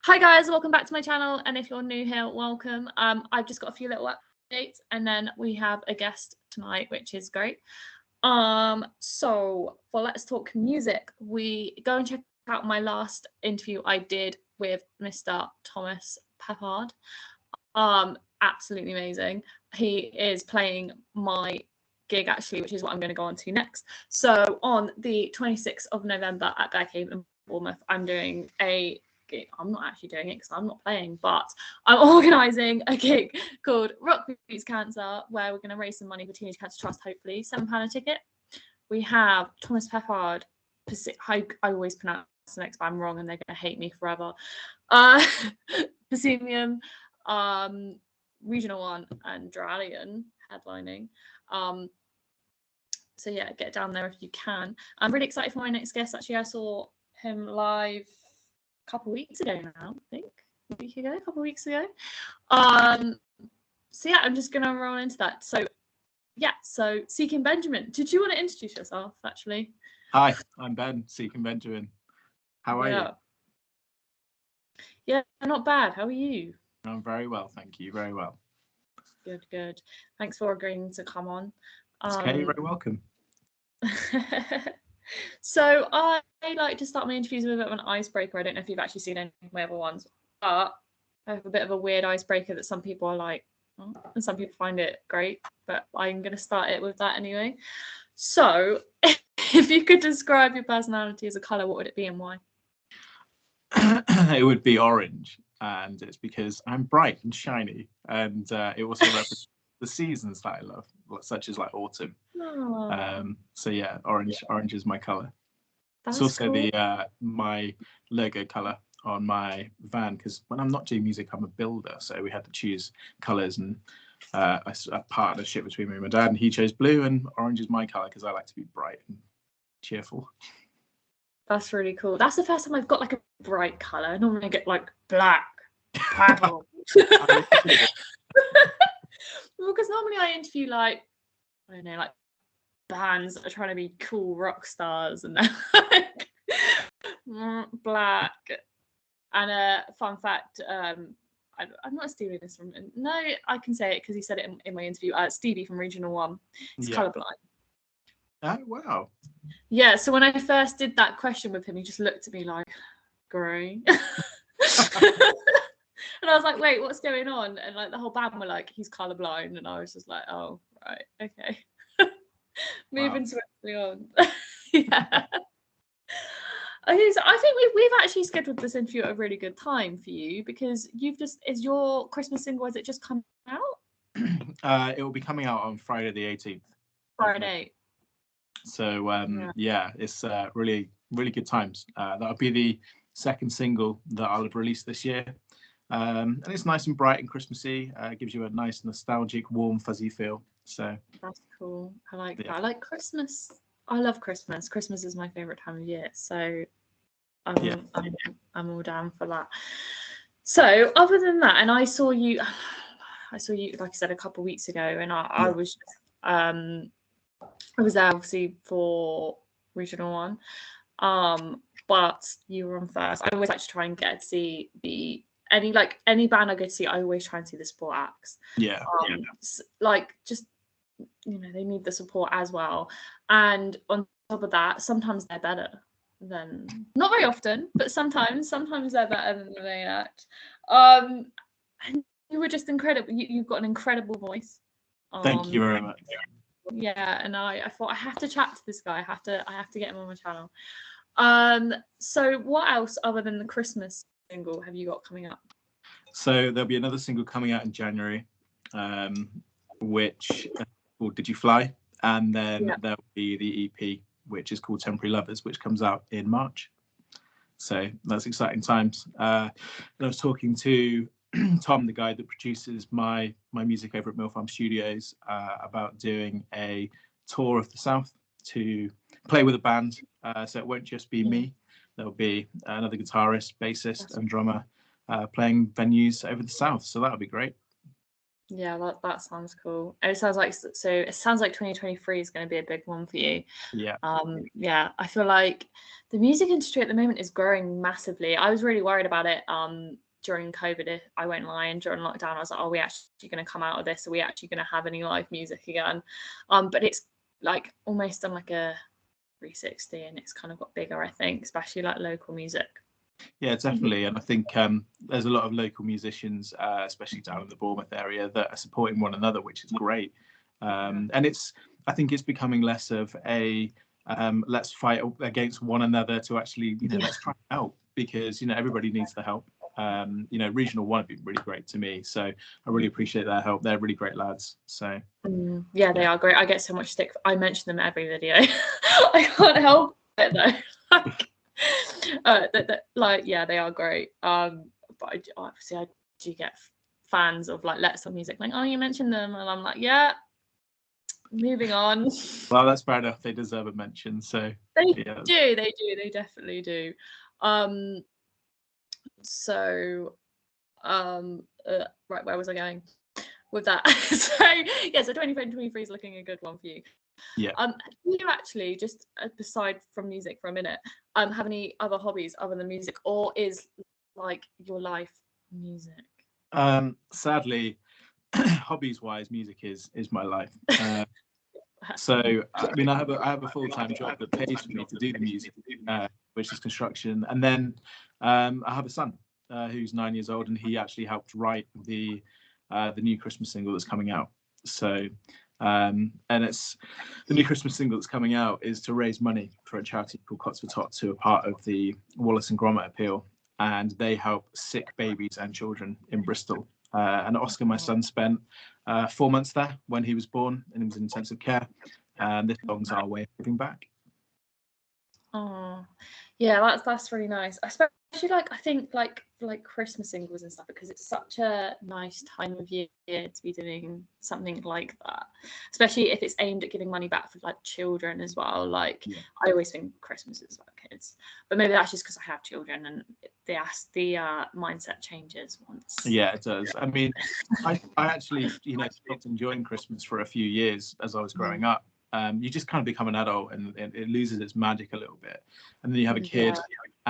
Hi guys, welcome back to my channel, and if you're new here, welcome. I've just got a few little updates, and then we have a guest tonight, which is great. So for Let's Talk Music, we go and check out my last interview I did with Mr. Thomas Peppard. Absolutely amazing. He is playing my gig actually, which is what I'm going to go on to next. So on the 26th of November at Bear Cave in Bournemouth, I'm doing a gig. I'm not actually doing it because I'm not playing, but I'm organising a gig called Rock Beats Cancer, where we're going to raise some money for Teenage Cancer Trust, hopefully. £7 a ticket. We have Thomas Peppard. I always pronounce the next band wrong and they're going to hate me forever. Pacinium, Regional One, and Dralian headlining. So yeah, get down there if you can. I'm really excited for my next guest. Actually, I saw him live a couple of weeks ago now, I think. A couple of weeks ago. So yeah, I'm just gonna roll into that. So yeah, so Seeking Benjamin. Did you want to introduce yourself actually? Hi, I'm Ben, Seeking Benjamin. How are you? Yeah, not bad. How are you? I'm very well, thank you. Very well. Good. Thanks for agreeing to come on. Okay, you're very welcome. So I like to start my interviews with a bit of an icebreaker. I don't know if you've actually seen any of my other ones, but I have a bit of a weird icebreaker that some people are like, oh, and some people find it great, but I'm going to start it with that anyway. So if you could describe your personality as a colour, what would it be and why? It would be orange, and it's because I'm bright and shiny, and it also represents the seasons that I love, such as like autumn. So yeah, orange is my colour. It's also cool. My logo colour on my van, because when I'm not doing music, I'm a builder, so we had to choose colours, and a partnership between me and my dad, and he chose blue, and orange is my colour because I like to be bright and cheerful. That's really cool. That's the first time I've got like a bright colour. Normally I get like black, purple. Well, because normally I interview like, I don't know, like bands that are trying to be cool rock stars, and they're like black. And a fun fact, I'm not stealing this from, no, I can say it because he said it in my interview. Stevie from Regional One, he's colourblind. Oh, wow. Yeah, so when I first did that question with him, he just looked at me like, grey. And I was like, wait, what's going on? And like the whole band were like, he's colourblind. And I was just like, oh, right, okay. Moving swiftly on. Yeah. Okay, so I think we've actually scheduled this interview at a really good time for you, because is your Christmas single, has it just come out? It will be coming out on Friday the 18th. Friday. So yeah, it's really good times. That'll be the second single that I'll have released this year, and it's nice and bright and Christmassy. Gives you a nice nostalgic, warm, fuzzy feel. So that's cool. I like that. I like Christmas. I love Christmas. Christmas is my favorite time of year, so I'm all down for that. So other than that, and I saw you like I said a couple of weeks ago, and I was I was there obviously for Regional One, but you were on first. I always like to try and get to see any band I go to see. I always try and see the support acts. Like just, you know, they need the support as well. And on top of that, sometimes they're better than, not very often, but sometimes they're better than the main act. And you were just incredible. You've got an incredible voice. Thank you very much. Yeah, and I thought I have to chat to this guy. I have to get him on my channel. So what else other than the Christmas single have you got coming up? So there'll be another single coming out in January, which called Did You Fly? And then there'll be the EP, which is called Temporary Lovers, which comes out in March. So that's exciting times. I was talking to Tom, the guy that produces my music over at Mill Farm Studios, about doing a tour of the South to play with a band. So it won't just be me. There'll be another guitarist, bassist, and drummer playing venues over the South. So that'll be great. Yeah, that sounds cool. And it sounds like 2023 is going to be a big one for you. Yeah. Yeah, I feel like the music industry at the moment is growing massively. I was really worried about it during COVID. I won't lie, and during lockdown I was like, are we actually going to come out of this? Are we actually going to have any live music again? But it's like almost done like a 360, and it's kind of got bigger, I think, especially like local music. Yeah, definitely. And I think there's a lot of local musicians, especially down in the Bournemouth area, that are supporting one another, which is great. And I think it's becoming less of a let's fight against one another to actually, let's try and help, because, everybody needs the help. Regional One have been really great to me. So I really appreciate their help. They're really great lads. So yeah, they are great. I get so much stick. I mention them every video. I can't help it though. They are great. But obviously I do get fans of like Let's Talk Music, like, oh, you mentioned them, and I'm like, yeah, moving on. Well, that's fair enough. They deserve a mention. So they definitely do. Right, where was I going with that? So 2023 is looking a good one for you. Yeah. Do you actually, just aside from music for a minute, have any other hobbies other than music, or is like your life music? Sadly, hobbies wise, music is my life. So I mean, I have a full-time job that pays for me to do the music, which is construction, and then I have a son who's 9 years old, and he actually helped write the new Christmas single that's coming out. So and it's the new Christmas single that's coming out is to raise money for a charity called Cots for Tots, who are part of the Wallace and Gromit appeal, and they help sick babies and children in Bristol. And Oscar, my son, spent 4 months there when he was born, and he was in intensive care. And this song's our way of giving back. Oh, yeah, that's really nice. Especially I think like Christmas singles and stuff, because it's such a nice time of year to be doing something like that. Especially if it's aimed at giving money back for like children as well. I always think Christmas is about kids, but maybe that's just because I have children, and the mindset changes once. Yeah, it does. I mean, I actually stopped enjoying Christmas for a few years as I was growing up. You just kind of become an adult, and it loses its magic a little bit, and then you have a kid,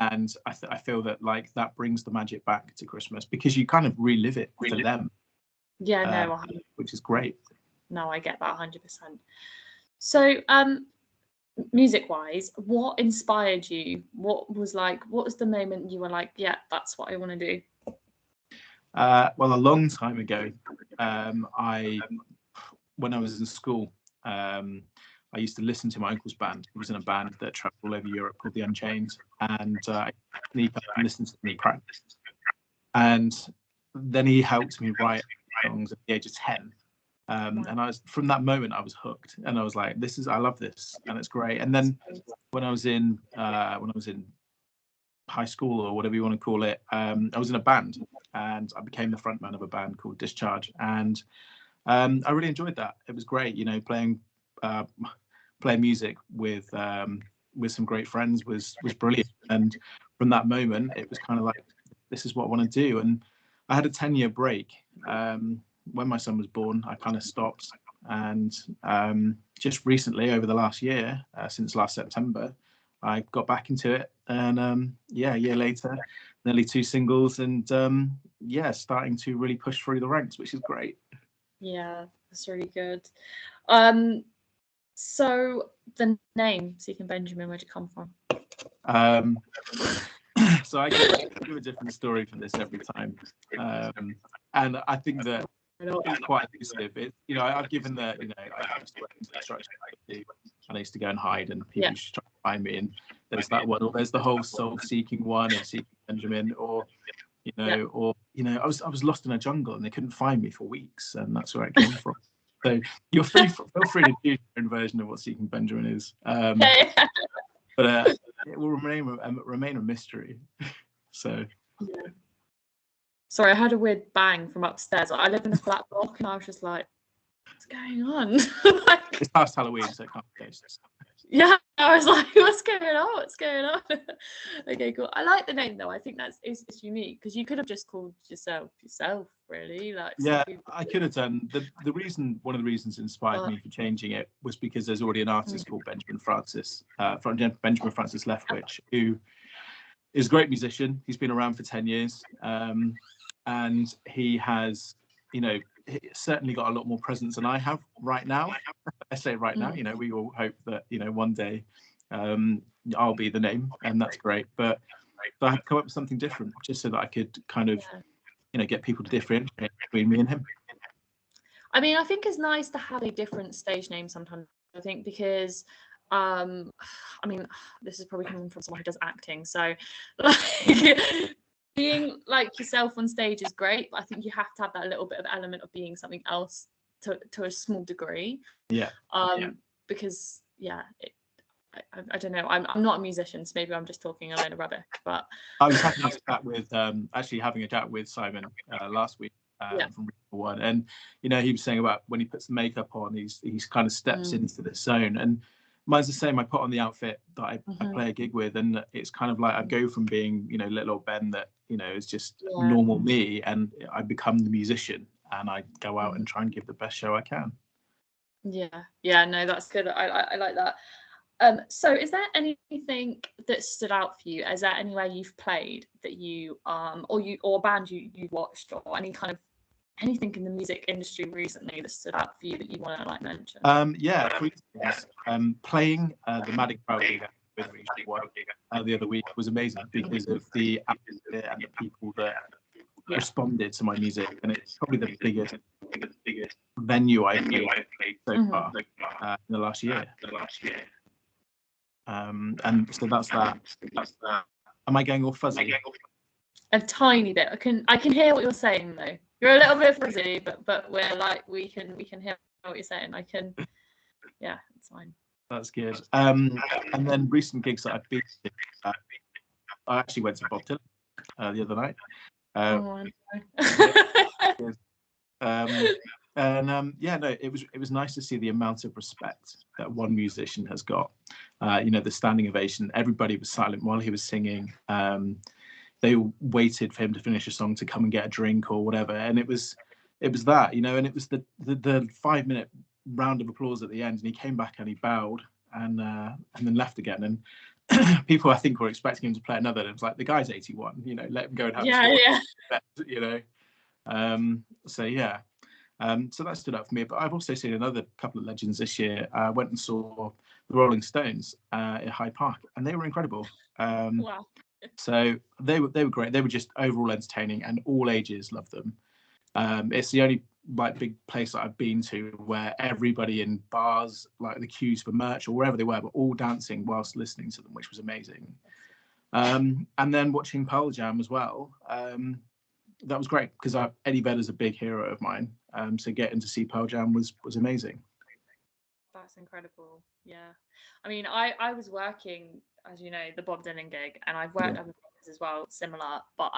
and I feel that that brings the magic back to Christmas, because you kind of relive it for them. Which is great. No, I get that 100%. So music wise, what inspired you? What was the moment you were like, yeah, that's what I want to do? Well, a long time ago, when I was in school, I used to listen to my uncle's band. He was in a band that traveled all over Europe called the Unchained, and I sneak up and listen to them in practice. And then he helped me write songs at the age of 10. And from that moment I was hooked, and I was like, I love this, and it's great. And then when I was in high school, or whatever you want to call it, I was in a band, and I became the frontman of a band called Discharge, and I really enjoyed that. It was great, playing music with some great friends was brilliant. And from that moment, it was kind of like, this is what I want to do. And I had a 10-year break. When my son was born, I kind of stopped, and just recently, over the last year, since last September, I got back into it. And a year later, nearly 2 singles, and starting to really push through the ranks, which is great. Yeah, that's really good. So the name Seeking Benjamin, where'd it come from? So I give a different story for this every time, and I think that it's quite elusive. I've given I used to work in construction, and I used to go and hide, and people used to try to find me. And there's that one, or there's the whole soul-seeking one, or Seeking Benjamin, or I was lost in a jungle, and they couldn't find me for weeks, and that's where I came from. So feel free to do your own version of what Seeking Benjamin is, but it will remain a mystery. So. Yeah. Sorry, I heard a weird bang from upstairs. I live in a flat block, and I was just like, what's going on? It's past Halloween, so it can't be ghosts. Yeah, I was like, what's going on? What's going on? Okay, cool. I like the name though. I think it's unique because you could have just called yourself, really. Like, yeah, I could have done. One of the reasons inspired me for changing it was because there's already an artist called Benjamin Francis Leftwich, who is a great musician. He's been around for 10 years. And he has, certainly got a lot more presence than I have right now. I say right now, we all hope that, one day I'll be the name, and that's great. But I had to come up with something different just so that I could kind of, get people to differentiate between me and him. I mean, I think it's nice to have a different stage name sometimes. I think because I mean, this is probably coming from someone who does acting, so like being like yourself on stage is great, but I think you have to have that little bit of element of being something else to a small degree. Because I don't know, I'm not a musician, so maybe I'm just talking a load of rubbish. But I was having a chat with Simon last week from One, and he was saying about when he puts the makeup on, he's kind of steps into the zone. And mine's the same. I put on the outfit that I play a gig with, and it's kind of like I go from being little old Ben that is just normal me, and I become the musician, and I go out and try and give the best show I can. No, that's good. I like that. So is there anything that stood out for you? Is there anywhere you've played that you or a band you watched, or any kind of anything in the music industry recently that stood out for you that you want to mention? Three things. Playing the Madding Crowd gig the other week was amazing because of the atmosphere and the people that responded to my music, and it's probably the biggest venue I've played so far in the last year. And so that's that. Am I going all fuzzy? A tiny bit. I can hear what you're saying though. You're a little bit fuzzy, but we're like we can hear what you're saying. It's fine. That's good. And then recent gigs that I've been to, I actually went to Bob Dylan the other night. It was nice to see the amount of respect that one musician has got. The standing ovation. Everybody was silent while he was singing. They waited for him to finish a song to come and get a drink or whatever, and it was that, and it was the 5-minute round of applause at the end, and he came back and he bowed and then left again, and people I think were expecting him to play another, and it was like, the guy's 81, let him go and have so that stood out for me. But I've also seen another couple of legends this year. I went and saw the Rolling Stones at Hyde Park, and they were incredible. Wow. So they were great. They were just overall entertaining, and all ages loved them. It's the only big place that I've been to where everybody in bars, like the queues for merch or wherever they were all dancing whilst listening to them, which was amazing. And then watching Pearl Jam as well. That was great because Eddie Vedder's a big hero of mine. So getting to see Pearl Jam was amazing. That's incredible. Yeah. I mean, I was working, as you know, the Bob Dylan gig, and I've worked other things as well, similar. But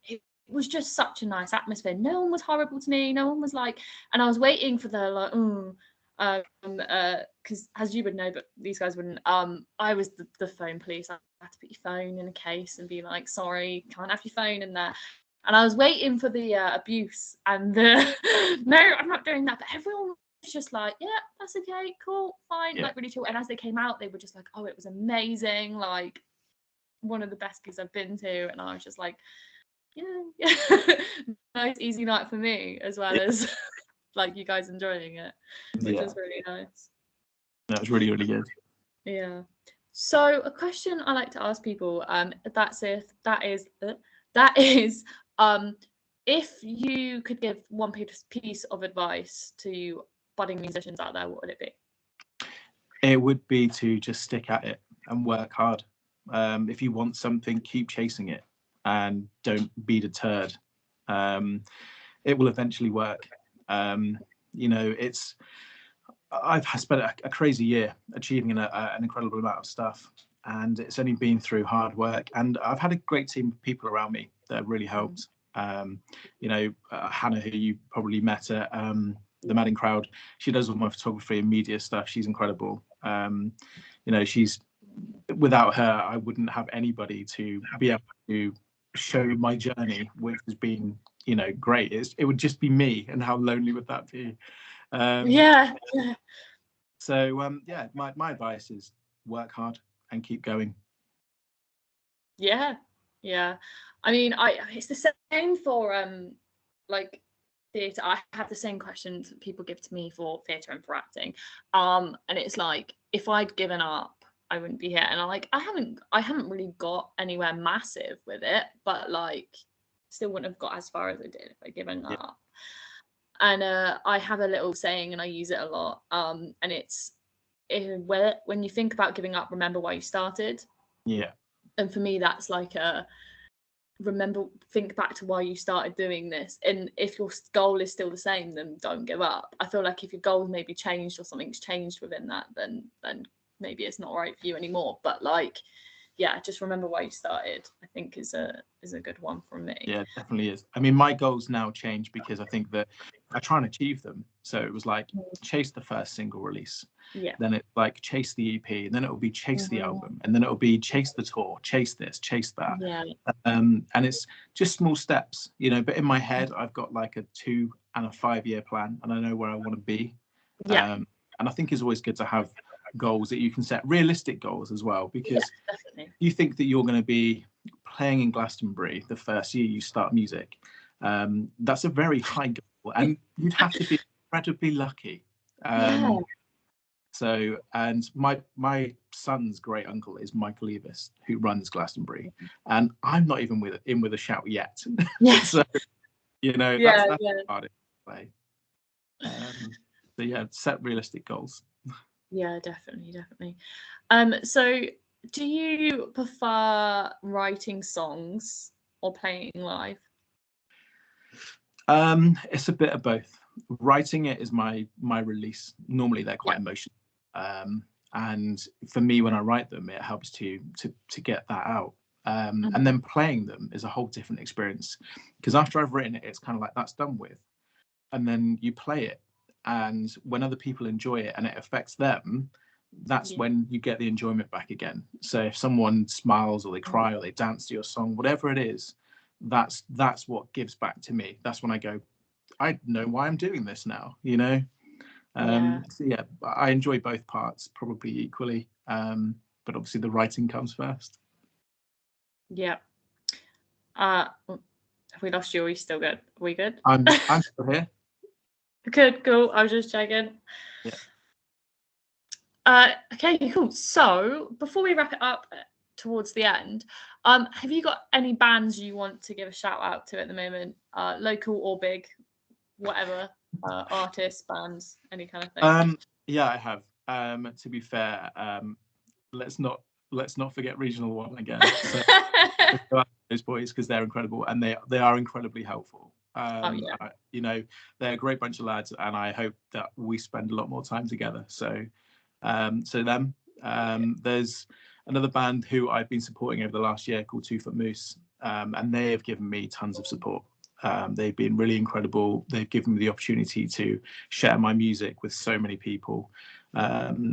it was just such a nice atmosphere. No one was horrible to me. No one was like, and I was waiting for the because as you would know, but these guys wouldn't. I was the phone police. I had to put your phone in a case and be like, sorry, can't have your phone in there. And I was waiting for the abuse and the no, I'm not doing that. But everyone was just like, yeah, that's okay, cool, fine, like really chill. And as they came out, they were just like, oh, it was amazing, like one of the best gigs I've been to. And I was just like, yeah. Nice, easy night for me, as well as like you guys enjoying it, which is really nice. That was really, really good. Yeah. So a question I like to ask people, that is if you could give one piece of advice to budding musicians out there, what would it be? It would be to just stick at it and work hard. If you want something, keep chasing it and don't be deterred. It will eventually work. I've spent a crazy year achieving an incredible amount of stuff, and it's only been through hard work. And I've had a great team of people around me that have really helped. Hannah, who you probably met at the Madding Crowd, she does all my photography and media stuff. She's incredible. you know, she's, without her, I wouldn't have anybody to be able to show my journey, which has been, you know, great. It would just be me, and how lonely would that be? Yeah. So yeah, my advice is work hard and keep going. Yeah. I mean, it's the same for like theatre. I have the same questions people give to me for theatre and for acting. And it's like, if I'd given up, I wouldn't be here. And I haven't really got anywhere massive with it, but like still wouldn't have got as far as I did if I'd given up. And I have a little saying, and I use it a lot. And it's, when you think about giving up, remember why you started. Yeah. And for me, that's like think back to why you started doing this. And if your goal is still the same, then don't give up. I feel like if your goal maybe changed or something's changed within that, then maybe it's not right for you anymore. But like, yeah, just remember why you started, I think is a good one from me. Yeah, it definitely is. I mean, my goals now change because I think that I try and achieve them. So it was like chase the first single release. Yeah. Then it's like chase the EP, and then it will be chase the album, and then it will be chase the tour, chase this, chase that. Yeah. And it's just small steps, you know. But in my head, I've got like a 2 and a 5 year plan, and I know where I want to be. Yeah. And I think it's always good to have goals that you can set, realistic goals as well, because you think that you're going to be playing in Glastonbury the first year you start music. That's a very high goal, and you'd have to be incredibly lucky. So, and my son's great uncle is Michael Eavis, who runs Glastonbury, and I'm not even in with a shout yet. So, you know, that's hard to play. So yeah, set realistic goals. Yeah, definitely. So do you prefer writing songs or playing live? It's a bit of both. Writing it is my release. Normally they're quite emotional. And for me, when I write them, it helps to get that out. And then playing them is a whole different experience, because after I've written it, it's kind of like that's done with, and then you play it, and when other people enjoy it and it affects them, that's when you get the enjoyment back again. So if someone smiles or they cry or they dance to your song, whatever it is, that's what gives back to me. That's when I go, I know why I'm doing this now, you know. So yeah, I enjoy both parts probably equally, but obviously the writing comes first. Yeah. Have we lost you? Are we still good? Are we good? I'm still here. Good, cool. I was just checking. Okay, cool. So before we wrap it up towards the end, have you got any bands you want to give a shout out to at the moment? Local or big, whatever. Artists, bands, any kind of thing. Yeah, I have. To be fair, let's not forget Regional One again. So, those boys, because they're incredible, and they are incredibly helpful. You know, they're a great bunch of lads, and I hope that we spend a lot more time together. So them. There's another band who I've been supporting over the last year called 2 Foot Moose, and they have given me tons of support. They've been really incredible. They've given me the opportunity to share my music with so many people.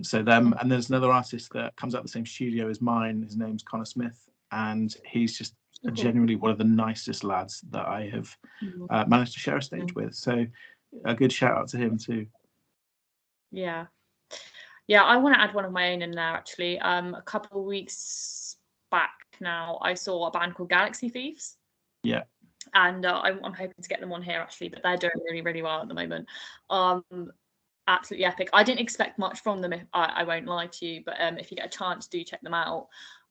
So them, and there's another artist that comes out of the same studio as mine. His name's Connor Smith, and he's just genuinely one of the nicest lads that I have managed to share a stage with. So a good shout out to him too. Yeah, I want to add one of my own in there actually. A couple of weeks back now, I saw a band called Galaxy Thieves. Yeah. And I'm hoping to get them on here actually, but they're doing really, really well at the moment. Absolutely epic. I didn't expect much from them, if I won't lie to you, but if you get a chance, do check them out.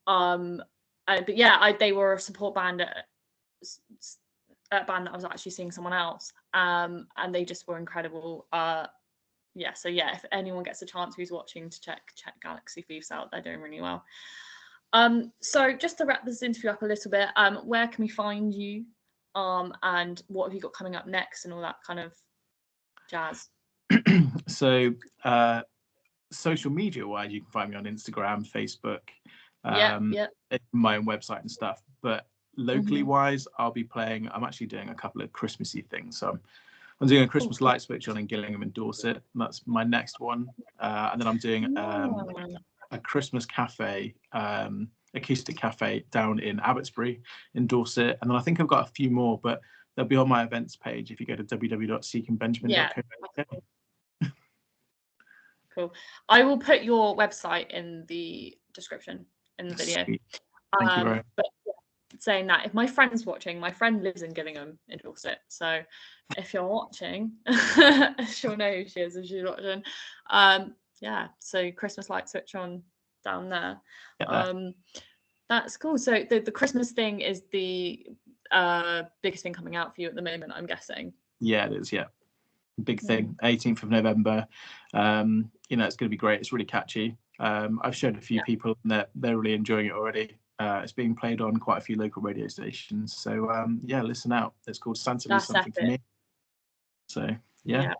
But yeah, they were a support band at a band that I was actually seeing someone else, and they just were incredible. So yeah, if anyone gets a chance who's watching to check Galaxy Thieves out, they're doing really well. So just to wrap this interview up a little bit, where can we find you? And what have you got coming up next and all that kind of jazz? So social media wise, you can find me on Instagram, Facebook, my own website and stuff. But locally wise, I'll be playing, I'm actually doing a couple of Christmassy things. So I'm doing a Christmas light switch on in Gillingham and Dorset. That's my next one. And then I'm doing a Christmas cafe, acoustic cafe down in Abbotsbury in Dorset, and then I think I've got a few more, but they'll be on my events page if you go to www.seekingbenjamin.co.uk. Cool. I will put your website in the description in the video. Sweet. Thank you very much. But saying that, if my friend's watching, my friend lives in Gillingham in Dorset, so if you're watching, she'll know who she is if she's watching. Yeah, so Christmas light switch on down there. That's cool. So the Christmas thing is the biggest thing coming out for you at the moment, I'm guessing. Yeah, it is. Yeah, big thing. 18th of November. You know, it's going to be great. It's really catchy. I've showed a few people and they're really enjoying it already. It's being played on quite a few local radio stations. So yeah, listen out. It's called Santa Leaves Something for Me. So yeah.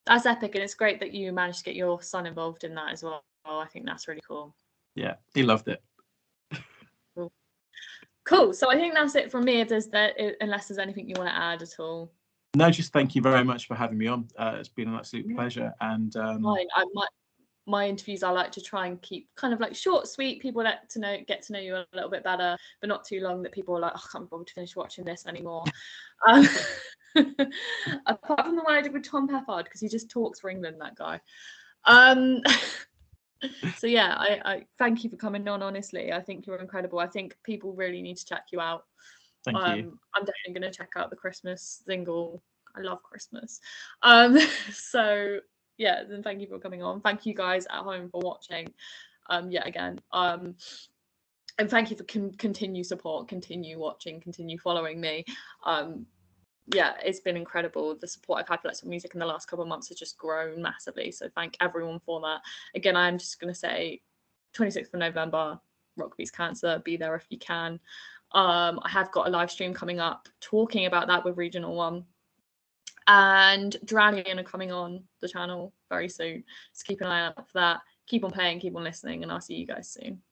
That's epic, and it's great that you managed to get your son involved in that as well. I think that's really cool. Yeah, he loved it. Cool. So I think that's it from me. Unless there's anything you want to add at all. No, just thank you very much for having me on. It's been an absolute pleasure. And my interviews, I like to try and keep kind of like short, sweet. People get to know you a little bit better, but not too long that people are like, oh, I can't bother to finish watching this anymore. Apart from the one I did with Tom Peppard, because he just talks for England, that guy. So yeah, I thank you for coming on. Honestly, I think you're incredible. I think people really need to check you out. Thank you. I'm definitely going to check out the Christmas single. I love Christmas. So yeah, then thank you for coming on. Thank you guys at home for watching. Yet again. And thank you for continue support, continue watching, continue following me. Yeah, it's been incredible. The support I've had for Let's Talk Music in the last couple of months has just grown massively. So thank everyone for that. Again, I'm just going to say 26th of November, Rock Beats Cancer, be there if you can. I have got a live stream coming up talking about that with Regional One. And Duranian are coming on the channel very soon. So keep an eye out for that. Keep on playing, keep on listening, and I'll see you guys soon.